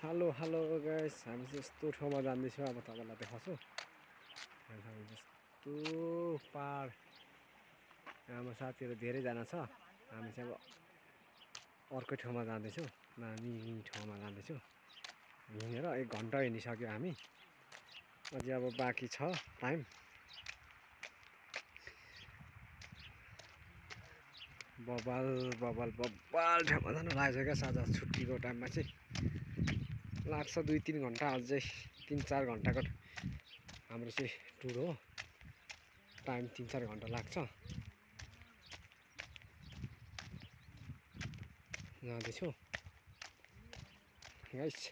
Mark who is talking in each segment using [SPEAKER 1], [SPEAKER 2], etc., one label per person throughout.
[SPEAKER 1] Hello hello guys, हामी चाहिँ यस्तो ठाउँमा जाँदैछौँ। अब तपाईँलाई देखाउँछु। हामी जस्तो पाहाड हाम्रो साथीहरू धेरैजना छ। हामी चाहिँ अब अर्कै ठाउँमा जाँदैछौँ, नानी ठाउँमा जाँदैछौँ। हिँडेर 1 घन्टा हिँडिसक्यो हामी। अझै अब बाँकी छ टाइम। बबाल बबाल बबाल ठाउँमा जानु लागेको क्या। साँझ छुट्टीको टाइममा चाहिँ लाग्छ 2-3 घन्टा, अझै 3-4 घन्टाको हाम्रो चाहिँ टुर हो। टाइम 3-4 घन्टा लाग्छ। जाँदैछु गाइस।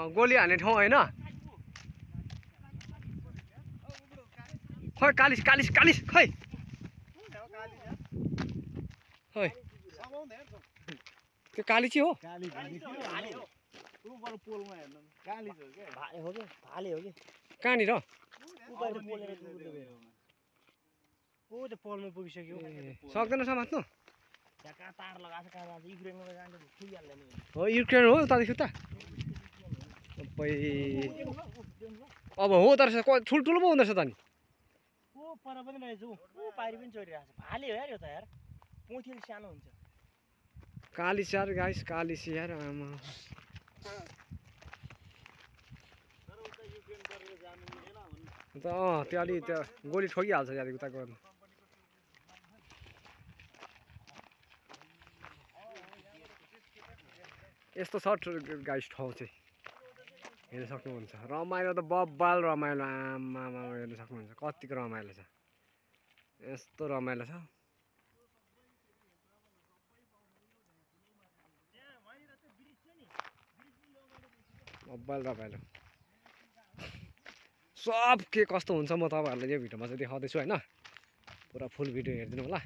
[SPEAKER 1] गोली हान्ने ठाउँ होइन? खै कालिस कालिस कालिस खै खै त्यो कालिची हो। कहाँनिर सक्दैन समात्नु? हो युक्रेन हो उतादेखि उता। अब हो तर ठुल्ठुलो पो हुँदो रहेछ त नि। कालिस यार गाइस, कालिस यार। आमा त्यो अलि त्यो गोली ठोकिहाल्छ यार उता गर्नु। यस्तो छ गाइस ठाउँ चाहिँ हेर्न सक्नुहुन्छ। रमाइलो त बब्बाल रमाइलो। आमा हेर्न सक्नुहुन्छ कतिको रमाइलो छ। यस्तो रमाइलो छ। बब्बाल रमाइलो। सब के कस्तो हुन्छ म तपाईँहरूलाई यो भिडियोमा चाहिँ देखाउँदैछु होइन। पुरा फुल भिडियो हेरिदिनु होला।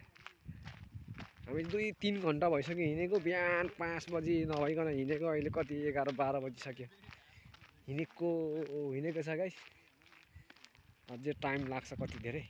[SPEAKER 1] हामी 2-3 घन्टा भइसक्यो हिँडेको। बिहान 5 बजी नभइकन हिँडेको। अहिले कति 11-12 बजिसक्यो हिँडेको छ गाइस। अझै टाइम लाग्छ कति धेरै।